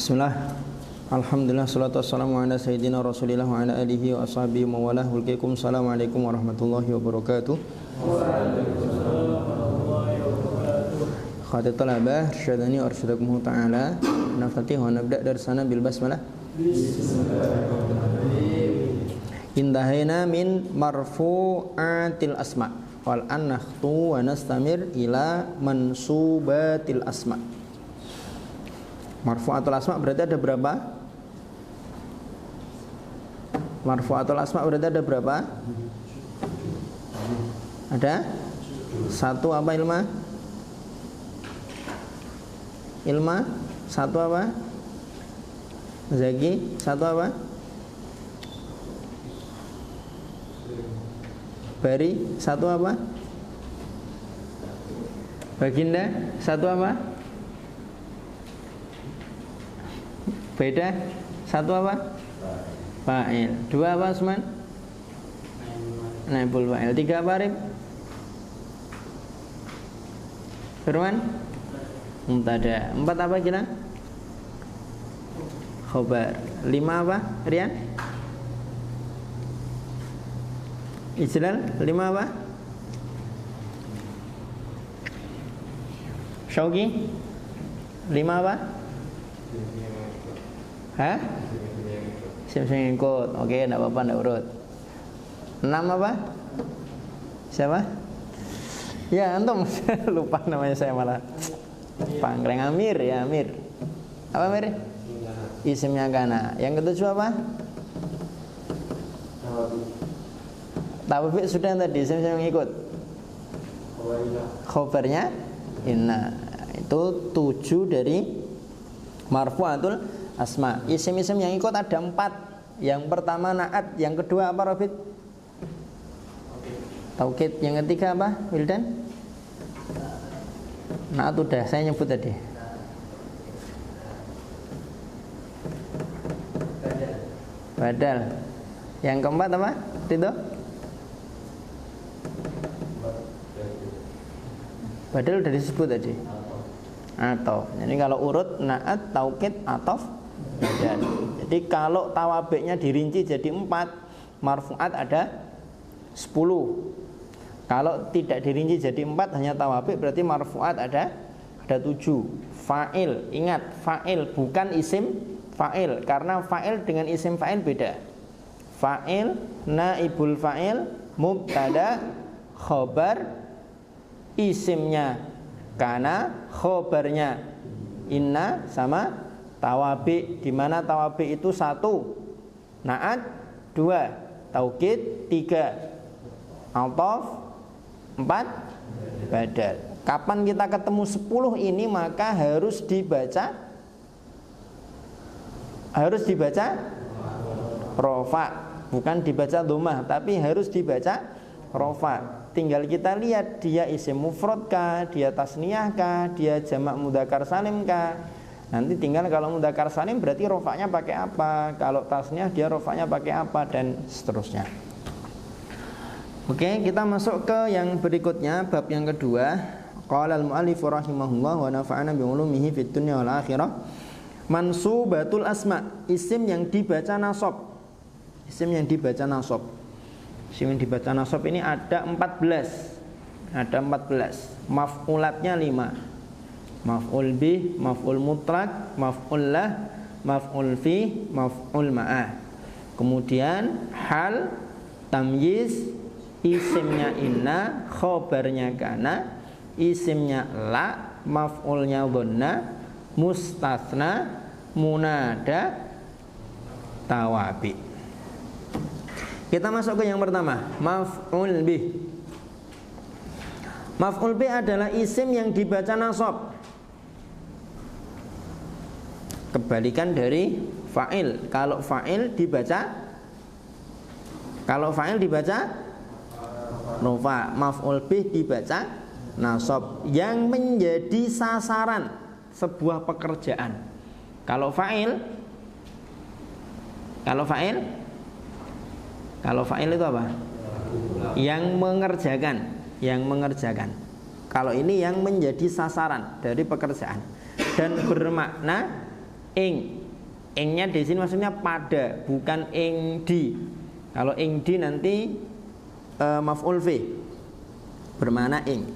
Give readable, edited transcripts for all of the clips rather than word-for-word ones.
Bismillah. Alhamdulillah, salatu wassalamu ala sayyidina Rasulillah wa ala alihi wa ashabihi wa walah. Assalamualaikum warahmatullahi wabarakatuh. Khatir talabah syadani arsyadakum ta'ala. Nafatih wa nabda' darsana bil basmalah. Intahayna min marfu'atil asma' wal an nakhtu wa nastamir ila mansubatil asma'. Marfu'atul asma' berarti ada berapa? Marfu'atul asma' berarti ada berapa? Ada? Satu apa ilma? Ilma? Satu apa? Zaki? Satu apa? Bari? Satu apa? Baginda? Satu apa? Beda? Satu apa? Fa'il. Dua apa Usman? Naibul fa'il. Tiga apa Arif? Firman? Mubtada. Empat apa kira? Khobar. Lima apa Rian? Ijlal. Lima apa? Syauqi. Lima apa? Hah? Sim-sim ngikut. Oke, enggak apa-apa, enggak urut. 6 apa? Siapa? Ya, antum. Lupa namanya saya malah. Pangkreng Amir, ya Amir. Apa Amir? Isimnya kana. Yang ketujuh apa? Tawfiq sudah tadi, sim-sim ngikut. Khobarnya inna. Itu 7 dari marfu'atul asma. Isim-isim yang ikut ada 4. Yang pertama na'at, yang kedua apa Rafid? Taukid. Yang ketiga apa Wildan? Na'at udah saya nyebut tadi. Badal. Yang keempat apa? Itu? Badal udah disebut tadi. Atau. Jadi kalau urut na'at, taukid, atof, badal. Jadi kalau tawabiknya dirinci jadi 4, marfu'at ada 10. Kalau tidak dirinci jadi 4, hanya tawabik, berarti marfu'at ada 7. Fa'il, ingat fa'il bukan isim fa'il, karena fa'il dengan isim fa'il beda. Fa'il, naibul fa'il, mubtada, khobar, isimnya kana, khobarnya inna, sama tawabi, di mana tawabi itu 1 na'at, 2 taukid, 3 atof, 4 badal. Kapan kita ketemu 10 ini maka harus dibaca rofa, bukan dibaca dhammah, tapi harus dibaca rofa. Tinggal kita lihat dia isim mufrad kah, dia tasniyah kah, dia jamak mudzakkar salim kah. Nanti tinggal kalau mudzakkar salim berarti rofaknya pakai apa, kalau tasniyah dia rofaknya pakai apa, dan seterusnya. Oke, kita masuk ke yang berikutnya, bab yang kedua. Qala al-mu'allif rahimahullah wa nafa'ana bi ulumihi fid dunya wal akhirah. Mansubatul asma, isim yang dibaca nasab. Isim yang dibaca nasab. Isim yang dibaca nasab ini ada 14. Ada 14. Maf'ulatnya 5. Maf'ul bih, maf'ul mutlak, maf'ul lah, maf'ul fi, maf'ul ma'ah. Kemudian hal, tamyiz, isimnya inna, khobarnya kana, isimnya la, maf'ulnya dhanna, mustatsna, munada, tawabi. Kita masuk ke yang pertama, maf'ul bih. Maf'ul bih adalah isim yang dibaca nasab. Kebalikan dari fa'il. Kalau fa'il dibaca rofa, maf'ul bih dibaca nasab, yang menjadi sasaran sebuah pekerjaan. Kalau fa'il itu apa? Yang mengerjakan. Kalau ini yang menjadi sasaran dari pekerjaan dan bermakna ing. Ingnya di sini maksudnya pada, bukan ing di. Kalau ing di nanti maf'ul fi bermakna ing.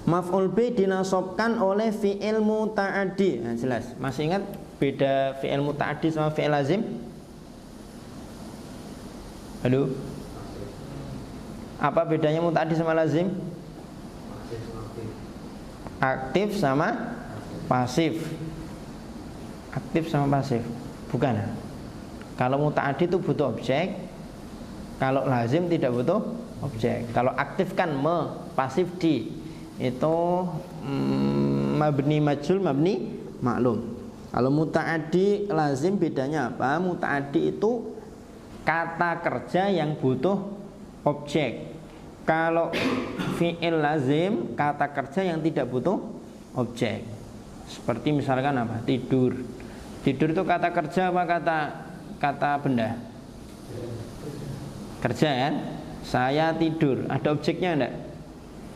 Maf'ul bi dinasobkan oleh fi'il muta'addi. Nah, jelas. Masih ingat beda fi'il muta'addi sama fi'il lazim? Halo? Apa bedanya muta'addi sama lazim? Aktif sama pasif. Aktif sama pasif. Bukan. Kalau muta'addi itu butuh objek. Kalau lazim tidak butuh objek. Kalau aktif kan me, pasif di. Itu mabni majhul, mabni maklum. Kalau muta'addi lazim bedanya apa? Muta'addi itu kata kerja yang butuh objek. Kalau fi'il lazim kata kerja yang tidak butuh objek. Seperti misalkan apa? Tidur. Tidur itu kata kerja apa kata benda? Kerja kan? Saya tidur. Ada objeknya enggak?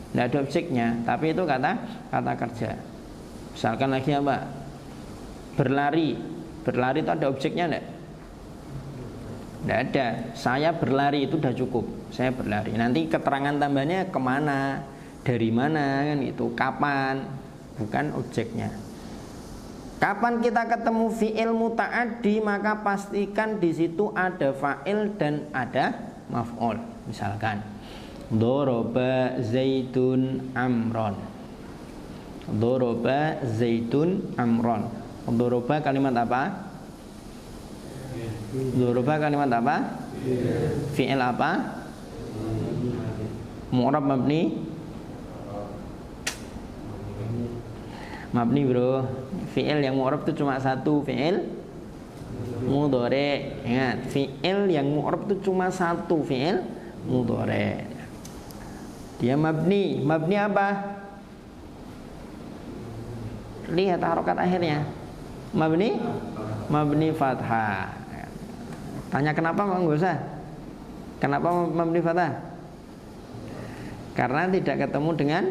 Enggak ada objeknya, tapi itu kata kerja. Misalkan lagi apa? Berlari. Berlari itu ada objeknya enggak? Enggak ada. Saya berlari itu udah cukup. Saya berlari. Nanti keterangan tambahnya kemana, dari mana kan itu, kapan, bukan objeknya. Kapan kita ketemu fi'il muta'addi, maka pastikan di situ ada fa'il dan ada maf'ul. Misalkan doroba zaitun amron. Doroba zaitun amron. Doroba kalimat apa? Doroba kalimat apa? Fi'il apa? Mu'rab mabni? Mabni bro. Fi'il yang mu'rab itu cuma satu, fi'il mudhari. Ingat, fi'il yang mu'rab itu cuma satu, fi'il mudhari. Dia mabni. Mabni apa? Lihat harokat akhirnya. Mabni? Mabni fathah. Tanya kenapa kok enggak usah? Kenapa mabni fathah? Karena tidak ketemu dengan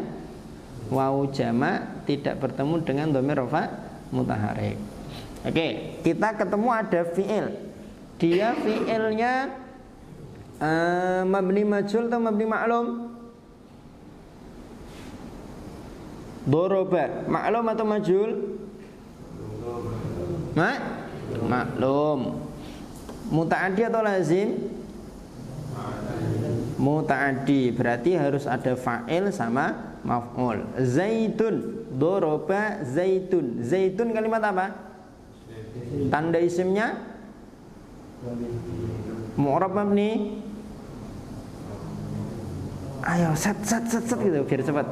wawu jamak, tidak bertemu dengan dhamir rafa mutaharrik. Oke, kita ketemu ada fi'il. Dia fi'ilnya mabni majhul atau mabni maklum? Doroba, maklum atau majhul? Maklum. Muta'addi atau lazim? Muta'addi, berarti harus ada fa'il sama maf'ul. Zaitun, doroba zaitun. Zaitun kalimat apa? Tanda isimnya mu'rab mabni. Ayo set gitu biar cepat.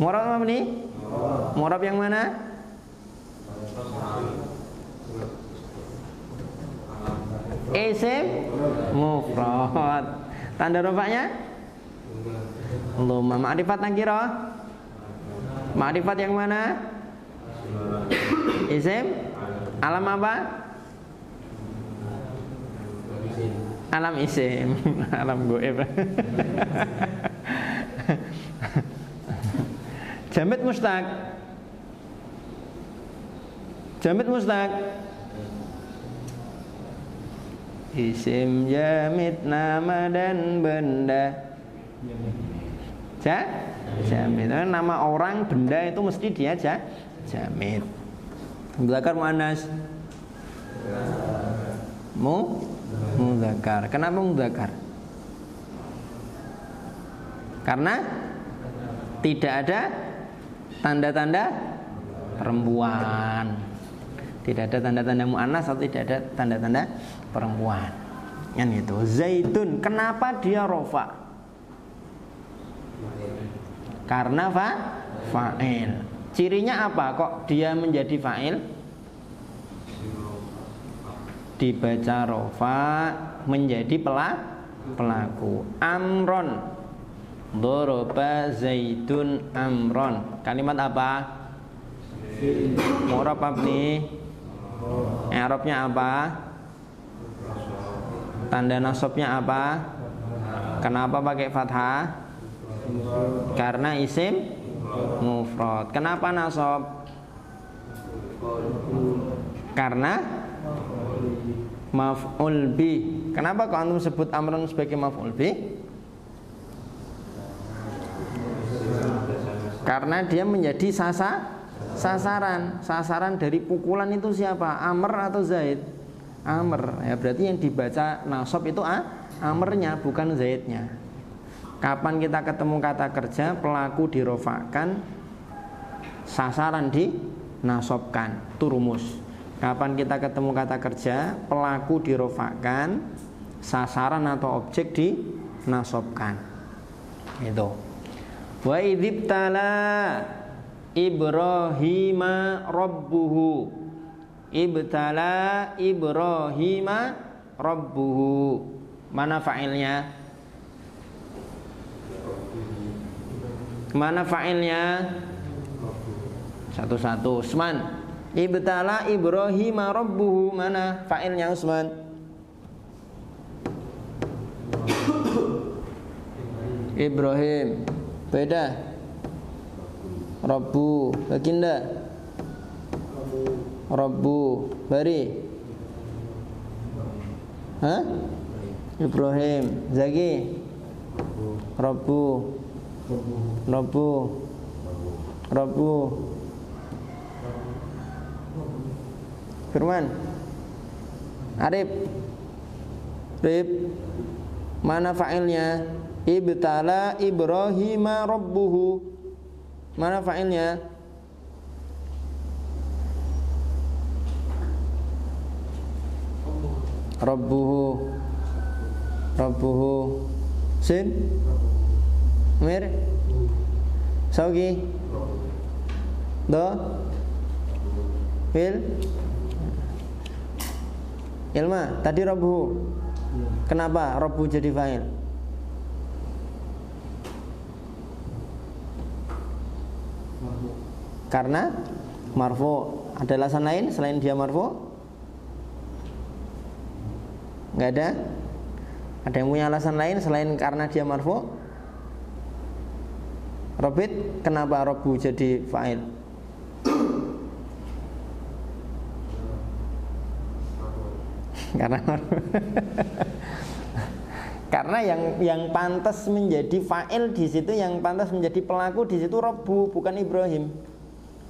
Mu'rab mabni? Mu'rab yang mana? Isim mufrad. Tanda rofaknya? Dhamma. Ma'rifat nakirah? Ma'rifat yang mana? Isim? Alam apa? Alam isim. Alam goib. Jamid mustaq. Jamid mustaq. Isim jamid nama dan benda. Jamid. Nama orang, benda itu mesti dia jamid. Mudzakar muannas. Mudzakar. Kenapa mudzakar? Karena tidak ada tanda-tanda perempuan. Tidak ada tanda-tanda muannas atau tidak ada tanda-tanda perempuan. Yang itu. Zaitun, kenapa dia rofa? Karena fa'il. Cirinya apa kok dia menjadi fa'il? Dibaca rofa menjadi pelaku. Amron, doroba zaitun amron. Kalimat apa? Mu'rab mabni. I'rabnya apa? Tanda nasabnya apa? Kenapa pakai fathah? Karena isim mufrad. Kenapa nasab? Karena maf'ul bi. Kenapa kok antum sebut amrun sebagai maf'ul bi? Karena dia menjadi sasaran. Sasaran dari pukulan itu siapa? Amr atau Zaid? Amr. Ya berarti yang dibaca nasab itu amrnya, bukan Zaidnya. Kapan kita ketemu kata kerja, pelaku dirofakkan, sasaran dinasobkan. Itu rumus. Kapan kita ketemu kata kerja, pelaku dirofakkan, sasaran atau objek dinasobkan. Itu. Wa idzibtala Ibrahima rabbuhu. Ibtala Ibrahima rabbuhu. Mana fa'ilnya? Mana fa'ilnya? Satu-satu. Usman. Ibtala Ibrahima rabbuhu. Mana fa'ilnya Usman? Ibrahim. Beda. Rabbu. Baginda. Rabbu. Bari. Hah? Ibrahim. Zaki. Rabbu. Rabbu. Rabbu. Firman. Arif. Rib. Mana fa'ilnya? Ibtala Ibrahima rabbuhu. Mana fa'ilnya? Rabbuhu. Rabbuhu. Sin. Mir. Saugi. Do. Fil. Ilma. Tadi rabbuhu. Kenapa rabbu jadi fa'il? Karena marfu. Ada alasan lain selain dia marfu? Enggak ada? Ada yang punya alasan lain selain karena dia marfu? Robit, kenapa rabbu jadi fa'il? Karena marfu. Karena yang pantas menjadi fa'il di situ, yang pantas menjadi pelaku di situ rabbu, bukan Ibrahim.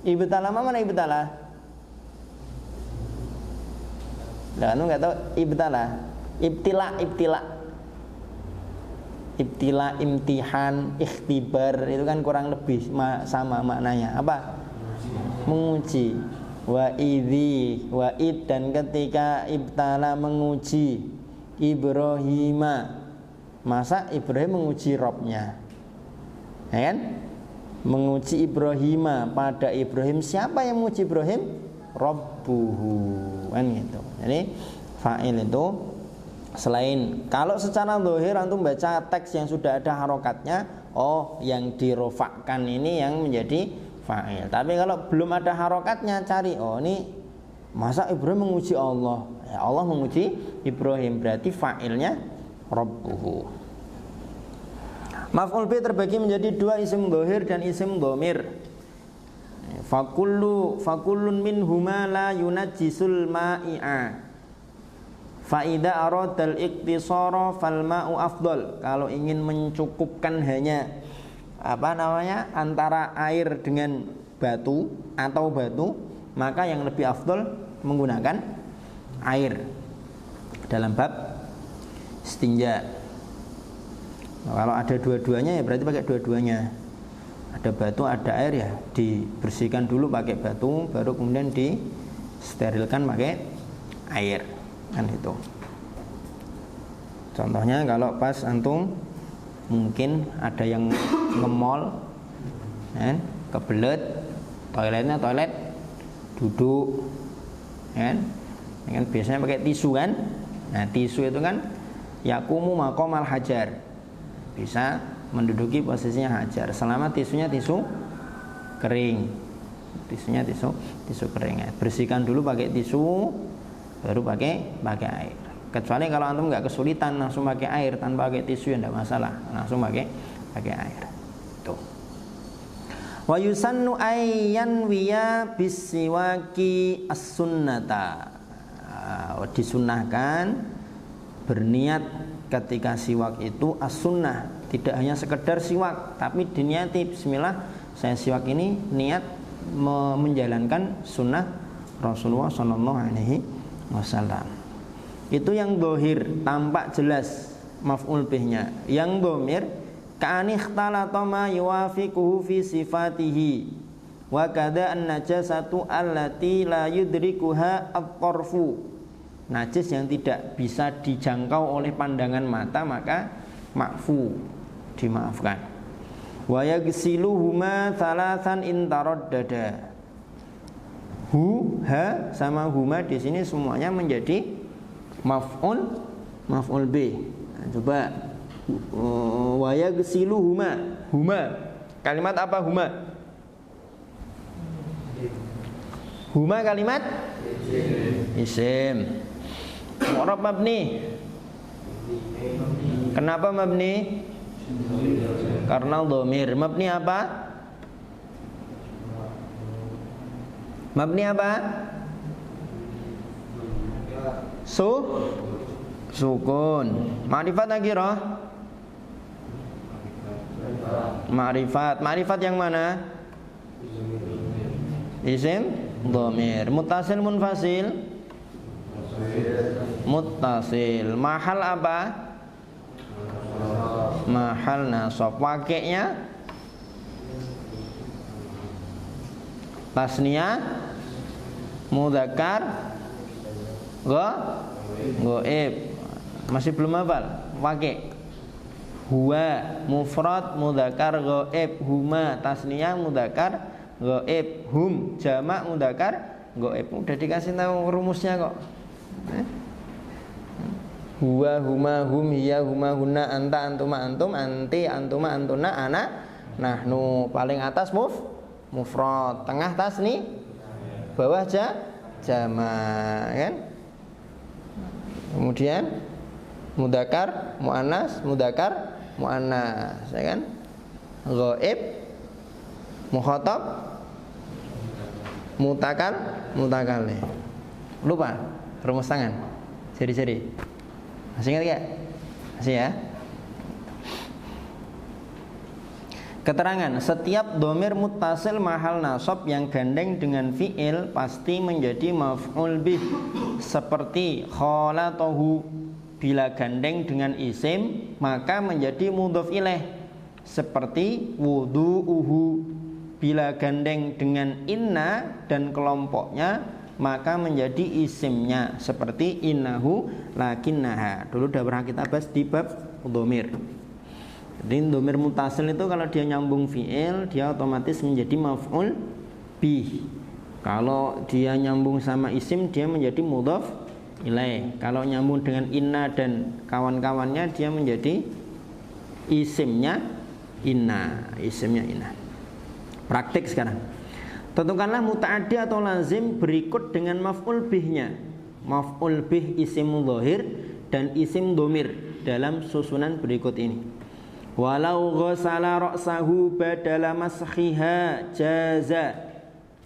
Ibtala mana ibtala? Lah anu enggak tahu ibtala. Ibtila. Ibtila, imtihan, ikhtibar itu kan kurang lebih sama maknanya. Apa? Menguji. Wa id dan ketika ibtala menguji Ibrahima. Masa Ibrahim menguji Robnya, ya kan? Menguji Ibrahima pada Ibrahim. Siapa yang menguji Ibrahim? Rabbuhu, kan gitu. Jadi fa'il itu selain kalau secara zahir antum baca teks yang sudah ada harokatnya, oh yang dirofakkan ini yang menjadi fa'il. Tapi kalau belum ada harokatnya, cari oh ini masa Ibrahim menguji Allah, ya Allah menguji Ibrahim, berarti fa'ilnya Rabbuhu. Maf'ul bi terbagi menjadi dua, isim dhahir dan isim dhamir. Fakullun minhuma la yunajjisul ma'i'a. Fa idza aradal iktisara fal ma'u afdal. Kalau ingin mencukupkan hanya antara air dengan batu atau batu, maka yang lebih afdal menggunakan air dalam bab istinja. Nah, kalau ada dua-duanya ya berarti pakai dua-duanya. Ada batu, ada air ya dibersihkan dulu pakai batu, baru kemudian disterilkan pakai air. Kan itu. Contohnya kalau pas antum mungkin ada yang nge-mall, kan, kebelet, toiletnya toilet duduk, kan biasanya pakai tisu kan. Nah tisu itu kan yakumu maqamal hajar, bisa menduduki posisinya hajar selama tisunya tisu kering. Tisunya tisu kering ya. Bersihkan dulu pakai tisu, baru pakai air. Kecuali kalau antum nggak kesulitan langsung pakai air tanpa pakai tisu ya tidak masalah, langsung pakai air. Tuh. Wa yusannu ayyan wiya bisiwaki as-sunnata. Disunahkan berniat ketika siwak itu as-sunnah, tidak hanya sekedar siwak tapi diniati bismillah saya siwak ini niat menjalankan sunnah Rasulullah sallallahu alaihi wasallam. Itu yang dohir, tampak jelas maf'ul bihnya. Yang domir ka'ani ikhtalata ma yuwafiquhu fi sifatihi wa kada an-najasatu allati la yudrikuha at-tarfu. Najis yang tidak bisa dijangkau oleh pandangan mata maka ma'fu, dimaafkan. Wa yaghsiluhuma thalathan in taraddada. Hu, ha sama huma di sini semuanya menjadi maf'ul bih. Nah, coba wa yaghsiluhuma, huma. Kalimat apa huma? Huma kalimat isim. Mu'rab mabni. Kenapa mabni? Karena dhamir. Mabni apa? Mabni apa? Sukun. Ma'rifat nakirah? Ma'rifat. Ma'rifat yang mana? Isim dhamir. Muttasil munfasil? Muttasil. Mahal apa? Mahal nasab. Wakilnya tasniyah mudzakkar ghaib. Masih belum hafal wakil. Huwa mufrad mudzakkar ghaib. Huma tasniyah mudzakkar ghaib. Hum jamak mudzakkar ghaib. Udah dikasih tahu rumusnya kok. Huwa huma hum hiya huma hunna anta antuma antum anti antuma antuna ana nahnu. Paling atas mufrad, tengah tasni, bawah jamak kan. Kemudian mudzakkar muannas mudzakkar muannas ya kan. Ghaib mukhatab mutakallim. Lupa rumus tangan. Seri-seri. Masih ingat gak? Masih ya? Keterangan, setiap dhamir muttasil mahal nasab yang gandeng dengan fi'il pasti menjadi maf'ul bih. Seperti khalatahu, bila gandeng dengan isim maka menjadi mudhof ilaih. Seperti wudu'uhu, bila gandeng dengan inna dan kelompoknya maka menjadi isimnya. Seperti innahu lakinnaha. Dulu udah pernah kita bahas di bab dhamir. Jadi dhamir muttasil itu kalau dia nyambung fi'il dia otomatis menjadi maf'ul bih. Kalau dia nyambung sama isim dia menjadi mudhof ilaih. Kalau nyambung dengan inna dan kawan-kawannya dia menjadi isimnya inna. Praktik sekarang. Tentukanlah muta'addi atau lazim berikut dengan maf'ul bihnya. Maf'ul bih isim dhahir dan isim dhamir dalam susunan berikut ini. Walau ghasala ra'sahu badala mashiha jaza.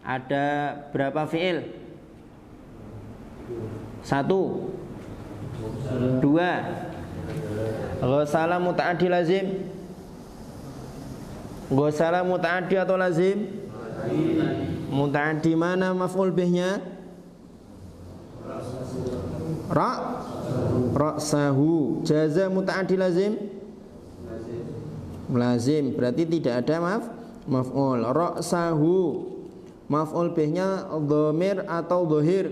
Ada berapa fi'il? 1 2. Ghasala muta'addi lazim. Ghasala muta'addi atau lazim? Muta'addi mana maf'ul bihnya? Ra'sahu. Jaza muta'addi lazim? Lazim. Berarti tidak ada maf'ul. Ra'sahu maf'ul bihnya dhamir atau dhahir?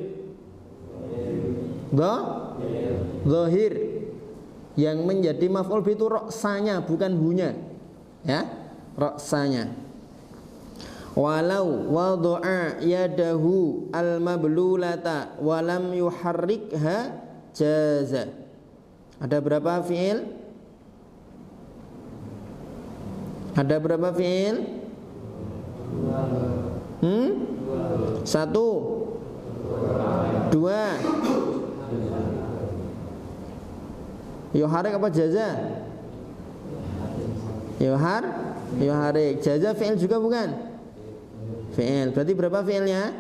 Dhahir. Yang menjadi maf'ul bih itu ra'sanya bukan hunya. Ya, ra'sanya. Walau wada'a yadahu al-mablulata walam yuharrikha jaza. Ada berapa fi'il? Ada berapa fi'il? 1 2 Yuharik apa jaza? Yuharik. Jaza fi'il juga bukan? fi'il. Berarti berapa fi'ilnya?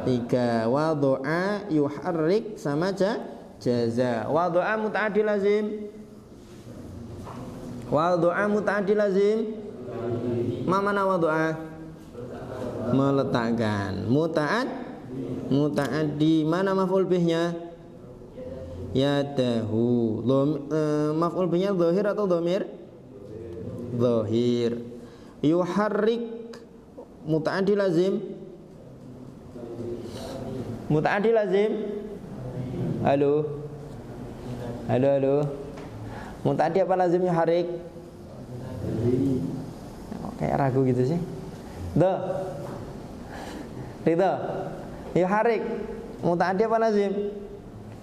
3. Wadu'a, yuharrik, sama jaza. Wadu'a muta'addi lazim. Wadu'a muta'addi lazim. Ma mana wadu'a? Meletakkan. Muta'addi, mana maf'ul bihnya? Yadahu. Maf'ul bihnya zahir atau dhamir? Zahir. Yuharrik muta'addi lazim. Muta'addi lazim. Halo. Muta'addi apa lazim yuharrik? Kayak ragu gitu sih. Ridho. Yuharrik muta'addi apa lazim?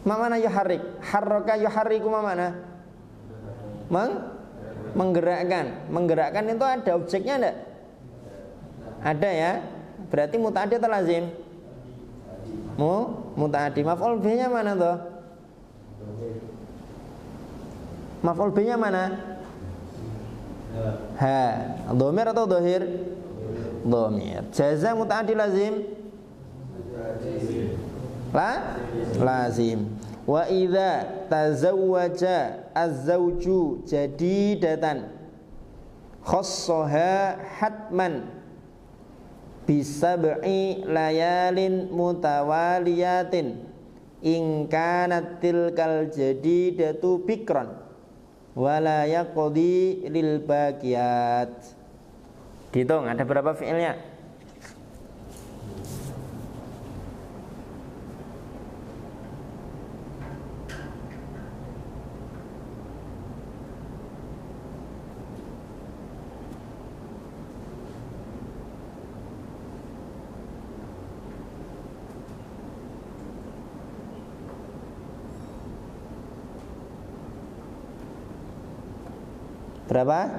Ma mana yuharrik? Harraka yuharriku ma mana? Menggerakkan. Menggerakkan itu ada objeknya enggak? Ada ya. Berarti muta'addi atau lazim? Muta'addi. Maf'ul bihnya mana tuh? Maf'ul bihnya mana? Ha. Dhamir atau dhahir? Dhamir. Jaza muta'addi lazim? Lazim. Wa idza tazawwaja az-zawju jadidatan khassaha hatman bisab'i layalin mutawaliyatin in kanat tilkal jadidatu bikran wala yaqdi lil baqiyat. Dihitung ada berapa fi'ilnya? Berapa?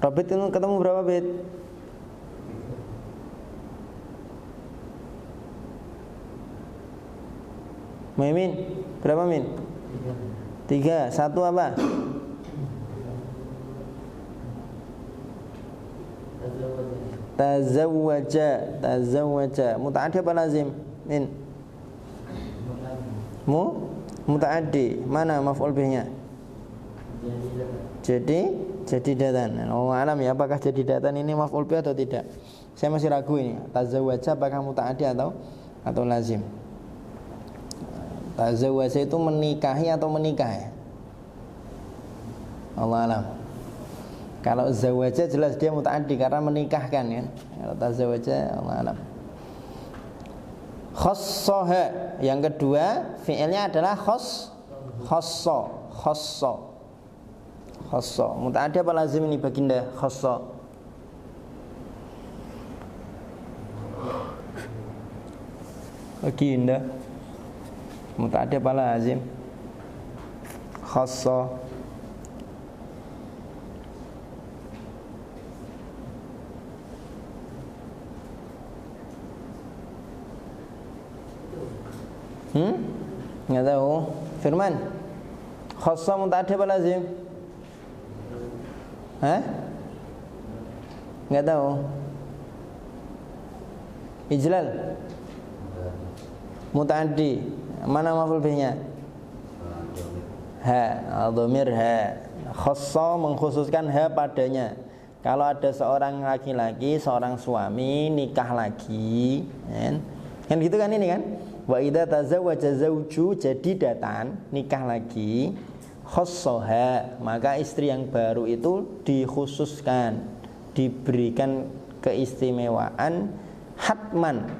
Robit itu ketemu berapa bit? Muimin, berapa min? 3. 1 apa? Tazawwaja. Muta'addi apa lazim? Min. Muta'addi. Mana maf'ul bihnya? Jadidatan. Oh alam ya, apakah jadidatan ini maf'ul bih atau tidak? Saya masih ragu ini. Tazawwaja apakah muta'addi atau lazim? Tazawwaja itu menikahi atau menikah ya? Allah alam. Kalau zawaja jelas dia muta'addi karena menikahkan kan. Kalau tazawwaja Allah alam. Khassaha, yang kedua fi'ilnya adalah khassa. Muta'addi apa lazim ini baginda? Khassa. Baginda. Muta'addi apa lazim? Khassa. Nggak tahu. Firman, khassa muta'addi apa lazim? Nggak tahu. Ijlal muta'addi, mana maf'ul bihnya? Dhamir ha. Khassa mengkhususkan ha padanya. Kalau ada seorang laki-laki, seorang suami nikah lagi, kan gitu kan ini kan? Wa idza tazawwaja zawju jadidatan, nikah lagi, khassaha, maka istri yang baru itu dikhususkan, diberikan keistimewaan hatman,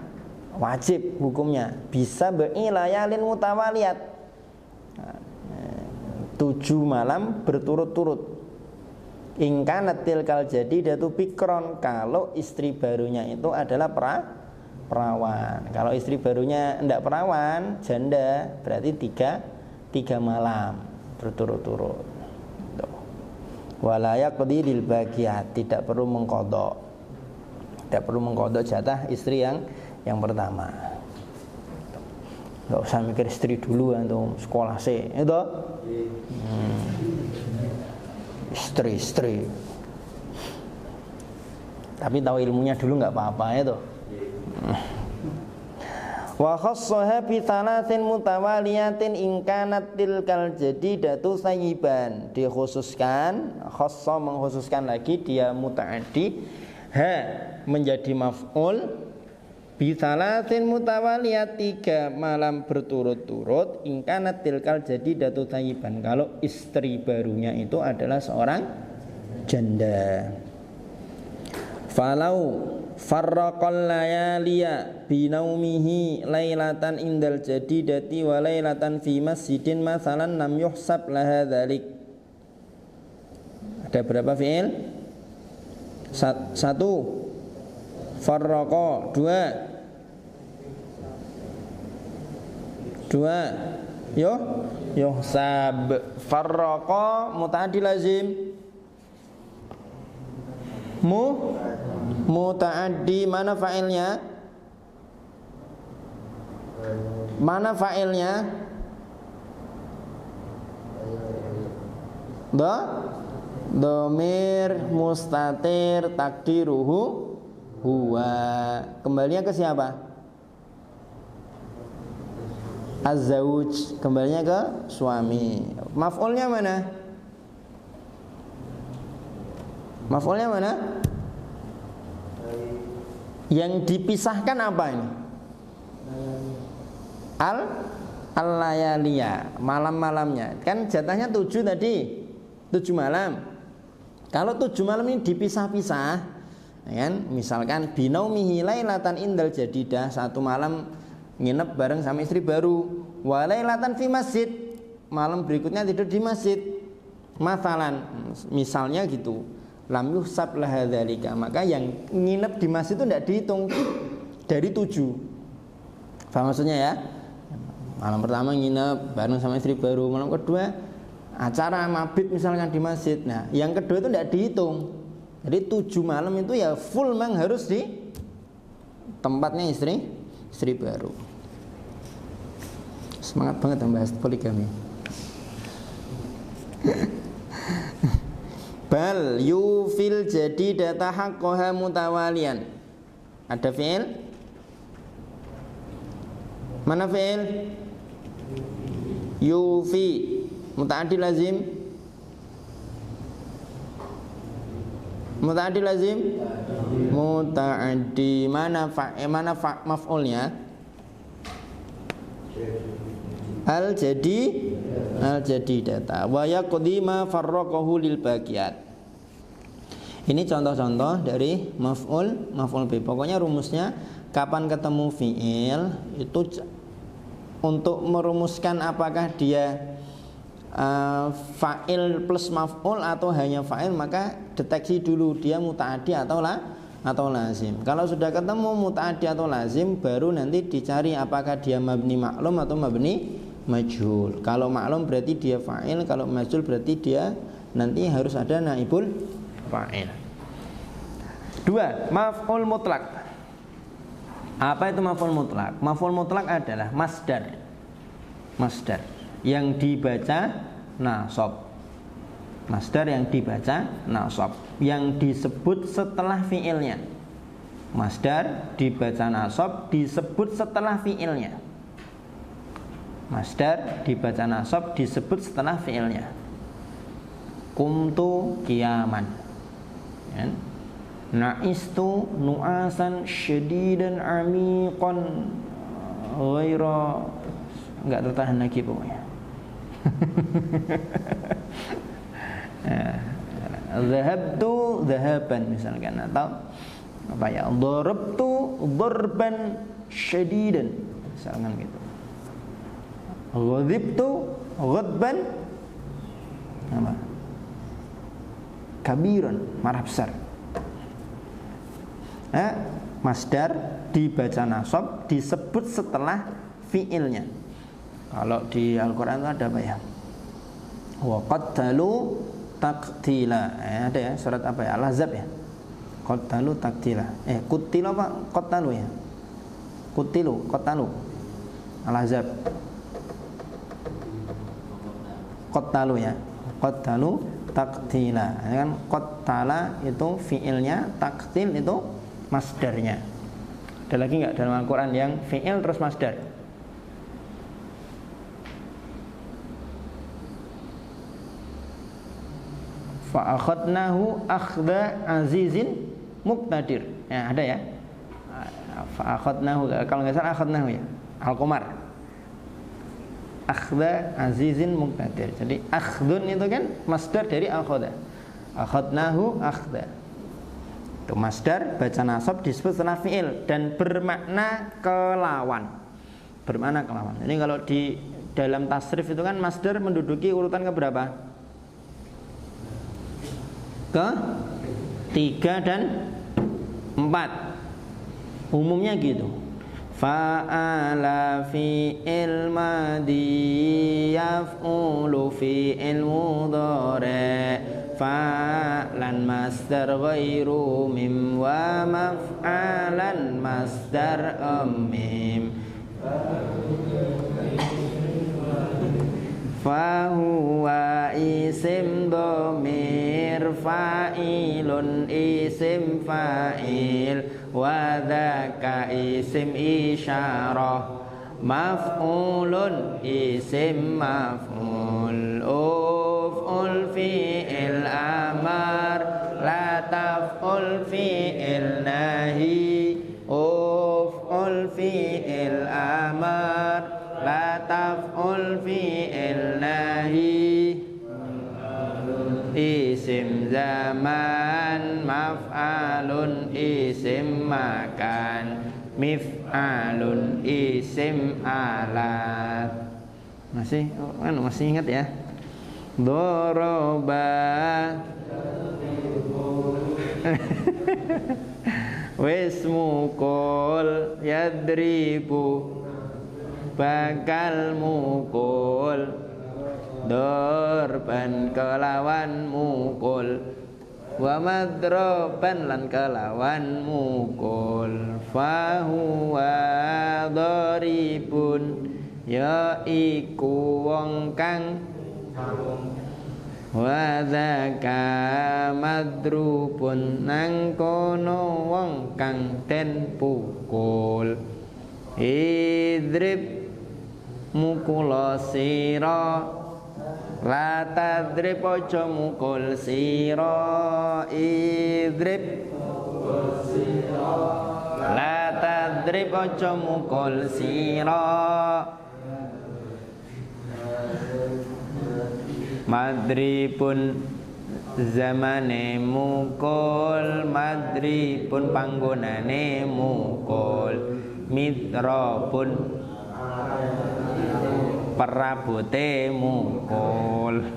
wajib hukumnya, bisa be'ilayalin mutawaliyat, 7 malam berturut-turut. Ingkanat tilkal jadidatu bikron, kalau istri barunya itu adalah perawan. Kalau istri barunya tidak perawan, janda, berarti 3 malam berturut-turut. Wala yaqdi lil baqiyat, tidak perlu mengqadha. Tidak perlu mengqadha jatah istri yang pertama. Enggak usah mikir istri dulu atau sekolah sih, itu. Istri. Tapi tahu ilmunya dulu nggak apa-apa itu. Wa khassaha bi thalathin mutawaliyatin in kanat tilkal jadidatu sayyiban. Dikhususkan, khassa mengkhususkan lagi dia mutaaddi, ha menjadi maf'ul bi thalathin mutawaliyat 3 malam berturut-turut in kanat tilkal jadidatu sayyiban. Kalau istri barunya itu adalah seorang janda. Falau farraqal layaliya binaumihi lailatan indal jadidati wa lailatan fi masjidin masalan lam yuhsab laha dzalik. Ada berapa fi'il? 1 farraqa, 2 yuhsab. Farraqa mutaaddi lazim, mutaaddi mana fa'ilnya? Mana fa'ilnya? Dhamir mustatir takdiruhu huwa. Kembalinya ke siapa? Az-zawj, kembalinya ke suami. Maf'ulnya mana? Maf'ulnya mana? Yang dipisahkan apa ini? Al-layaliya, malam-malamnya. Kan jatahnya 7 tadi, 7 malam. Kalau 7 malam ini dipisah-pisah, ya kan? Misalkan binaumihi lailatan indal jadidah, 1 malam nginep bareng sama istri baru. Wa lailatan fi masjid, malam berikutnya tidur di masjid. Masalan, misalnya gitu. Lam yuhsab laha dzalika, maka yang nginep di masjid itu tidak dihitung dari 7. Paham maksudnya ya? Malam pertama nginep bareng sama istri baru, malam kedua acara mabit misalkan di masjid. Nah, yang kedua itu tidak dihitung. Jadi 7 malam itu ya full memang harus di tempatnya istri baru. Semangat banget membahas poligami. Bal yufil jadi data haqqaha mutawalian. Ada fi'il? Mana fi'il? Yufi mutaaddi lazim. Mutaaddi lazim? Mutaaddi mana maf'ulnya? Al jadi data wa yaqdi ma farraqahu lil baqiyat. Ini contoh-contoh dari maf'ul bi. Pokoknya rumusnya kapan ketemu fi'il itu untuk merumuskan apakah dia fa'il plus maf'ul atau hanya fa'il, maka deteksi dulu dia mutaaddi atau lazim. Kalau sudah ketemu mutaaddi atau lazim, baru nanti dicari apakah dia mabni maklum atau mabni majhul. Kalau maklum berarti dia fa'il, kalau majhul berarti dia nanti harus ada naibul fa'il. 2. Maf'ul mutlak. Apa itu maf'ul mutlak? Maf'ul mutlak adalah masdar yang dibaca nasab. Masdar yang dibaca nasab, yang disebut setelah fi'ilnya. Masdar dibaca nasab disebut setelah fi'ilnya. Masdar dibaca nasab disebut setelah fi'ilnya. Kumtu qiyaman, ya. Na'istu nu'asan syadidan amiqan ghaira, enggak tertahan lagi pokoknya. Zahabtu zahaban misalkan, atau apa ya, darabtu darban syadidan misalkan gitu. Ghadibtu ghadban apa? Kabiran, marah besar. Masdar dibaca nasab disebut setelah fiilnya. Kalau di Al-Quran itu ada apa ya? Wa qattalu taqtila. Ada ya, surat apa ya? Al-Ahzab ya. Qattalu taqtila. Qutila apa? Qattalu ya. Qutilu, qattalu. Al-Ahzab. Qattalu ya. Qattalu Taktila. Kan qatala itu fiilnya, taktil itu masdarnya. Ada lagi nggak dalam Al-Quran yang fiil terus masdar? Fa'akhadnahu akhda azizin muqtadir. Ya, ada ya. Fa'akhadnahu, kalau nggak salah akhadnahu ya. Al-Qamar. Akhda azizin muqtadir. Jadi akhdun itu kan masdar dari akhadha. Akhadnahu akhda. Itu masdar baca nasab disebut setelah fiil dan bermakna kelawan. Bermakna kelawan. Jadi kalau di dalam tasrif itu kan masdar menduduki urutan keberapa? Ke 3 dan 4. Umumnya gitu. Fa'ala fi'il madhi yaf'ulu fi'il mudhari fa'lan masdar ghairu mim wa maf'alan masdar mim fahuwa isim dhamir fa'ilun isim fa'il wa dzaka isim isyarah maf'ulun isim maf'ul uf'ul fi'il amar la taf'ul fi'il nahi uf'ul fi'il amar la taf'ul fi'il nahi isim zaman maf'alun isim makan mif'alun isim alat. Masih ingat ya? Doroba wismukul yadribu bakal mukul dorban kelawan mukul wa madroban lan kelawan mukul fahuwa dharibun ya iku wong kang wa dzaka madrubun nang kono wong kang den pukul idrib mukula sira la tadrib aja mukul sira idrib la tadrib aja mukul sira madribun zamane mukul madribun panggonane mukul mitrabun perabote mukul.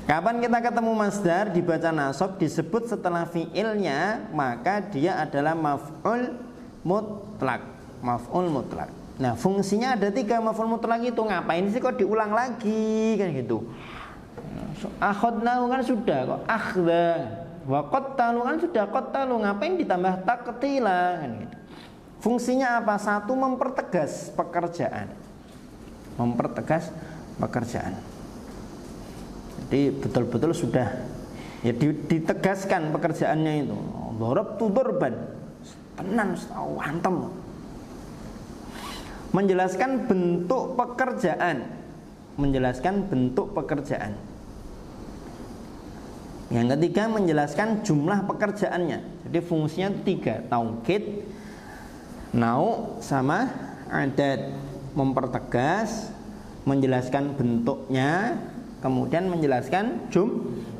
Kapan kita ketemu masdar dibaca nasab disebut setelah fiilnya, maka dia adalah maf'ul mutlak. Maf'ul mutlak. Nah, fungsinya ada 3 maf'ul mutlak itu. Ngapain sih kok diulang lagi kan gitu? Akhadnahu kan sudah kok akhda. Wa qattalu kan sudah qattalu, ngapain ditambah taktila kan gitu. Fungsinya apa? Satu, mempertegas pekerjaan. Mempertegas pekerjaan. Jadi betul-betul sudah ya ditegaskan pekerjaannya itu. Darabtu darban. Tenan wantem. Menjelaskan bentuk pekerjaan. Menjelaskan bentuk pekerjaan. Yang ketiga, menjelaskan jumlah pekerjaannya. Jadi fungsinya 3, taukid, nau, sama adad. Mempertegas, menjelaskan bentuknya, kemudian menjelaskan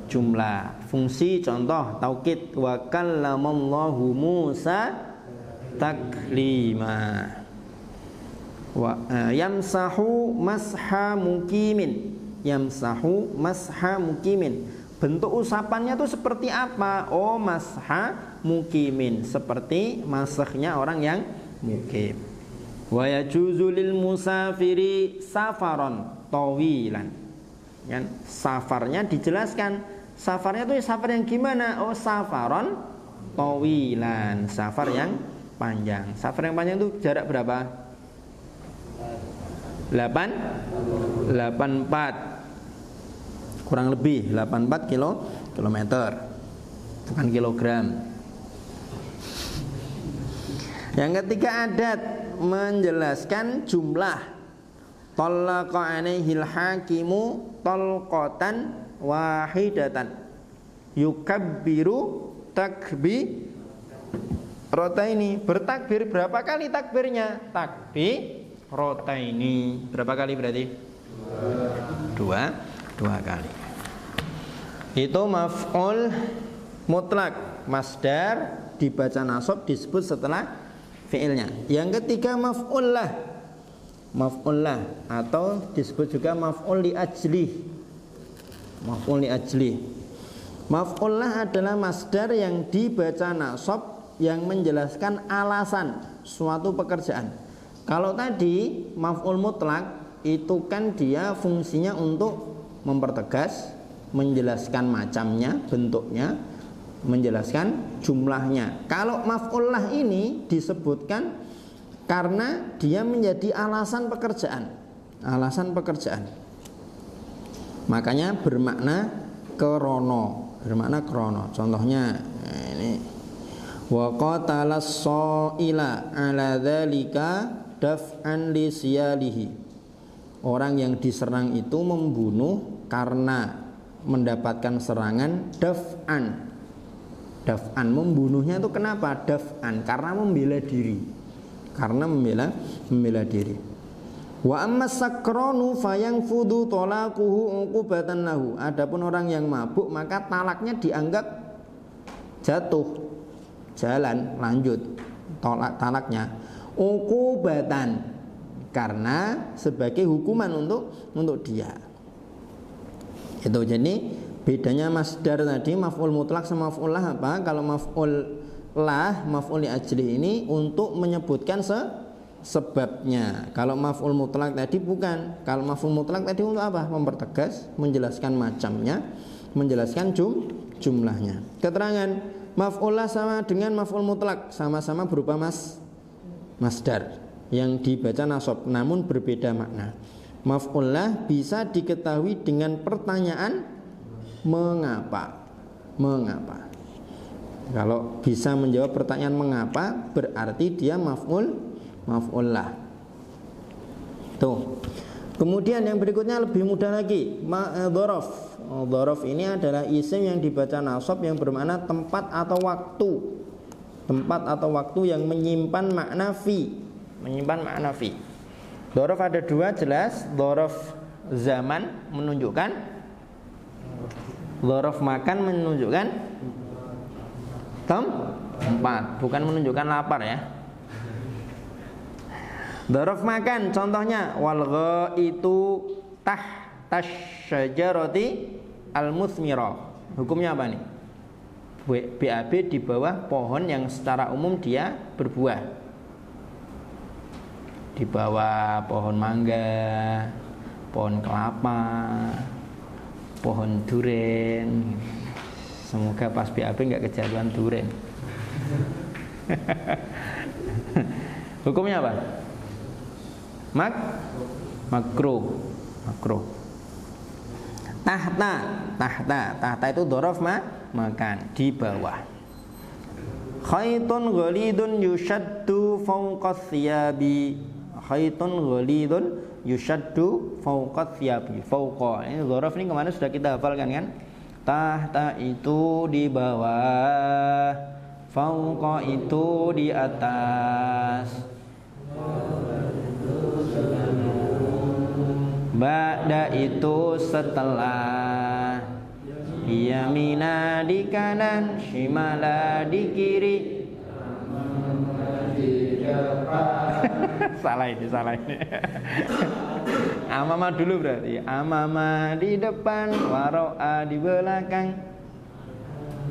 jumlah. Fungsi contoh taukid, wa kallamallahu Musa taklima. Yamsahu masha mukimin. Yamsahu masha mukimin. Bentuk usapannya itu seperti apa? Oh, masha mukimin, seperti masahnya orang yang mukim. Wa yajuzu lil musafiri safaron tawilan. Kan safarnya dijelaskan. Safarnya itu safar yang gimana? Oh, safaron tawilan, safar yang panjang. Safar yang panjang itu jarak berapa? 84. kurang lebih 84 kilometer, bukan kilogram. Yang ketiga adat menjelaskan jumlah. Talaqa alaihil hakimu talqatan wahidatan yukabbiru takbirataini. Bertakbir berapa kali takbirnya? Takbirataini. Berapa kali berarti? Dua kali. Itu maf'ul mutlak, masdar dibaca nasab disebut setelah fi'ilnya. Yang ketiga maf'ul lah. Maf'ul lah atau disebut juga maf'ul li ajli. Maf'ul li ajli. Maf'ul lah adalah masdar yang dibaca nasab yang menjelaskan alasan suatu pekerjaan. Kalau tadi maf'ul mutlak itu kan dia fungsinya untuk mempertegas, menjelaskan macamnya, bentuknya, menjelaskan jumlahnya. Kalau maf'ul lah ini disebutkan karena dia menjadi alasan pekerjaan. Alasan pekerjaan. Makanya bermakna krono, bermakna krono. Contohnya ini wa qatalas sa'ila ala dzalika daf'an li siyalihi. Orang yang diserang itu membunuh karena mendapatkan serangan daf'an. Daf'an membunuhnya itu kenapa? Daf'an karena membela diri. Karena membela diri. Wa ammas sakranu fayanfudu talaquhu uqubatan lahu. Adapun orang yang mabuk maka talaknya dianggap jatuh. Jalan lanjut talaknya uqubatan karena sebagai hukuman untuk dia. Itu jadi bedanya masdar tadi maf'ul mutlak sama maf'ul lah apa? Kalau maf'ul lah, maf'ul li ajli ini untuk menyebutkan sebabnya. Kalau maf'ul mutlak tadi bukan. Kalau maf'ul mutlak tadi untuk apa? Mempertegas, menjelaskan macamnya, menjelaskan jumlahnya. Keterangan maf'ul lah sama dengan maf'ul mutlak sama-sama berupa masdar yang dibaca nasab namun berbeda makna. Maf'ul lah bisa diketahui dengan pertanyaan mengapa. Mengapa? Kalau bisa menjawab pertanyaan mengapa berarti dia maf'ul lah. Tuh. Kemudian yang berikutnya lebih mudah lagi, dzaraf. Dzaraf ini adalah isim yang dibaca nasab yang bermakna tempat atau waktu. Tempat atau waktu yang menyimpan makna fi. Menyimpan makna fi. Dzaraf ada dua jelas, dzaraf zaman menunjukkan, dzaraf makan menunjukkan tempat, bukan menunjukkan lapar ya. Dzaraf makan contohnya wal ghaitu tahtash syajarati al-musmira. Hukumnya apa nih? BAB di bawah pohon yang secara umum dia berbuah. Di bawah pohon mangga, pohon kelapa, pohon duren. Semoga pas BAB nggak kejatuhan duren. Hukumnya apa? Makruh. Tahta itu dzaraf makan di bawah. Khaitun ghalidun yushaddu fawqa thiyabi. Khaitun ghalidun yushaddu fawqa thiyabi. Fawqa ini dzaraf ini kemarin sudah kita hafalkan kan? Tahta itu di bawah, fawqa itu di atas, ba'da itu setelah, yamina di kanan, shimala di kiri. Salah ini. Amama dulu berarti. Amama di depan, waro'a di belakang.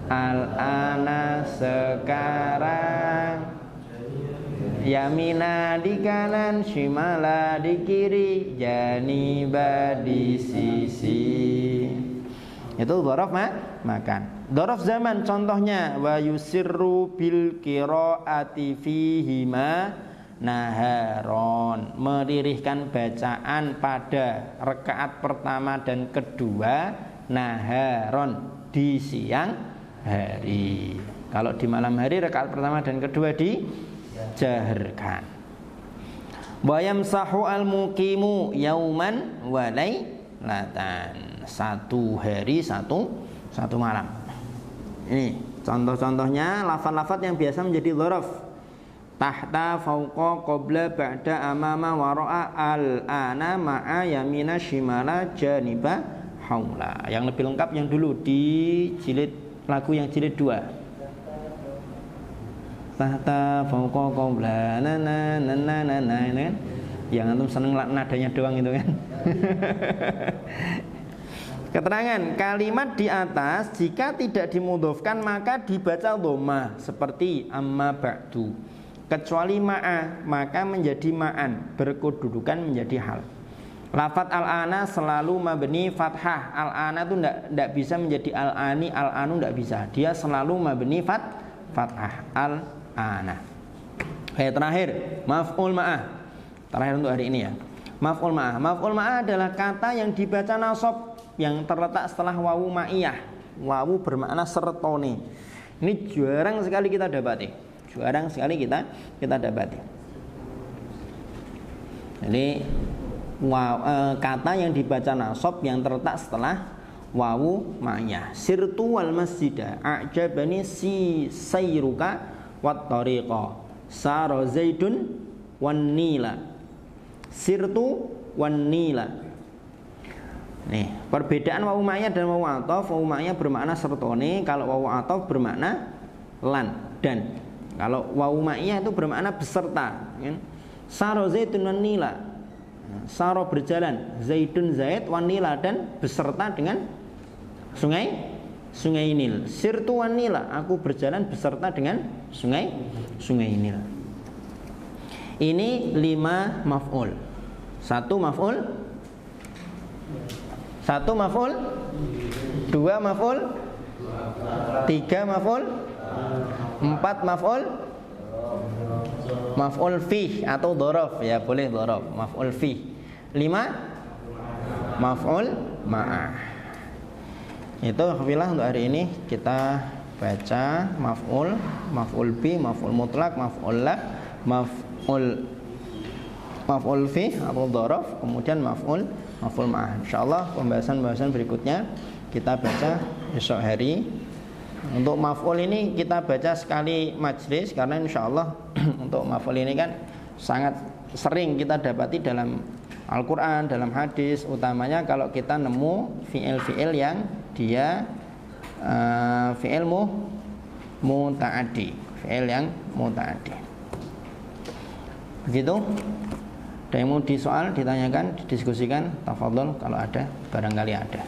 Al-ana sekarang, yamina di kanan, shimala di kiri, janiba di sisi. Itu dzaraf makan. Dzaraf zaman contohnya wa yusirru bil qiraati fihima naharon. Melirihkan bacaan pada rakaat pertama dan kedua naharon di siang hari. Kalau di malam hari rakaat pertama dan kedua dijaharkan. Wa yamsahu al-muqimu yauman wa lailatan. Satu hari satu malam. Ini contoh-contohnya lafaz-lafaz yang biasa menjadi dzaraf. Tahta, fauqa, qabla, ba'da, amama, wara'a, al-ana, ma'a, yamina, shimala, janiba, haula. Yang lebih lengkap yang dulu di jilid lagu yang jilid 2. Tahta, fauqa, qabla, na. Yang antum seneng nadanya doang itu kan. Keterangan kalimat di atas jika tidak dimudhofkan maka dibaca dhamma seperti amma ba'du. Kecuali ma'a maka menjadi ma'an, berkedudukan menjadi hal. Lafat al-ana selalu mabni fathah. Al-ana itu tidak bisa menjadi al-ani, al-anu tidak bisa. Dia selalu mabni fathah. Al-ana. Terakhir maf'ul ma'ah. Terakhir untuk hari ini ya. Maf'ul ma'ah. Maf'ul ma'ah adalah kata yang dibaca nasab yang terletak setelah wawu ma'iyah. Wawu bermakna sertone. Ini jarang sekali kita dapati. Jarang sekali kita dapati. Jadi kata yang dibaca nasab yang terletak setelah wawu ma'iyah. Sirtu wal masjidah a'jabani si sayruka wat tariqa sara zaidun wan nila. Sirtu wan nila. Nih, perbedaan wawu ma'iyah dan wawu ataf. Wawu ma'iyah bermakna sertone, kalau wawu ataf bermakna lan dan. Kalau wawu ma'iyah itu bermakna beserta, kan? Saro zaidun wan nila. Saro berjalan, zaidun zaid wan nila dan beserta dengan sungai Nil. Sirtu wan nila, aku berjalan beserta dengan sungai Nil. Ini 5 maf'ul. 1 maf'ul, 2 maf'ul, 3 maf'ul, 4 maf'ul fi atau dhorof ya, boleh dhorof, maf'ul fi. 5 maf'ul ma'ah. Itu alhamdulillah untuk hari ini kita baca maf'ul bi, maf'ul mutlak, maf'ul la, maf'ul fi atau dhorof, kemudian maf'ul ma'ah. Insyaallah pembahasan berikutnya kita baca esok hari. Untuk maf'ul ini kita baca sekali majlis karena insyaallah untuk maf'ul ini kan sangat sering kita dapati dalam Al-Quran, dalam hadis, utamanya kalau kita nemu fi'il yang dia fi'il muta'addi, fi'il yang muta'addi. Begitu. Ada yang mau disoal, ditanyakan, didiskusikan, tafadhol kalau ada, barangkali ada.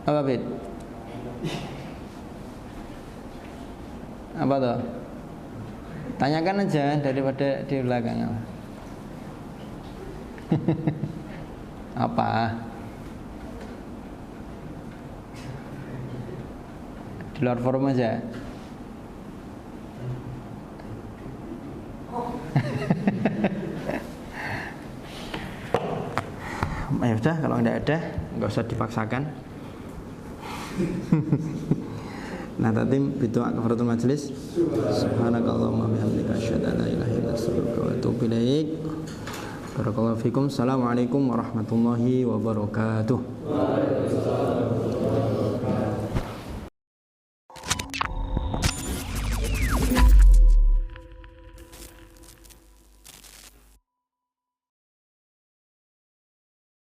Apa Bid? Apa tuh? Tanyakan aja daripada di belakang. Apa? Di luar forum aja. Ya udah, kalau nggak ada, nggak usah dipaksakan. Nah, tadi berdoa kafaratul majlis. Subhanakallahumma bihamdika asyhadu an la ilaha illa anta astaghfiruka wa atubu ilaik. Barakallahu fikum. Assalamualaikum warahmatullahi wabarakatuh.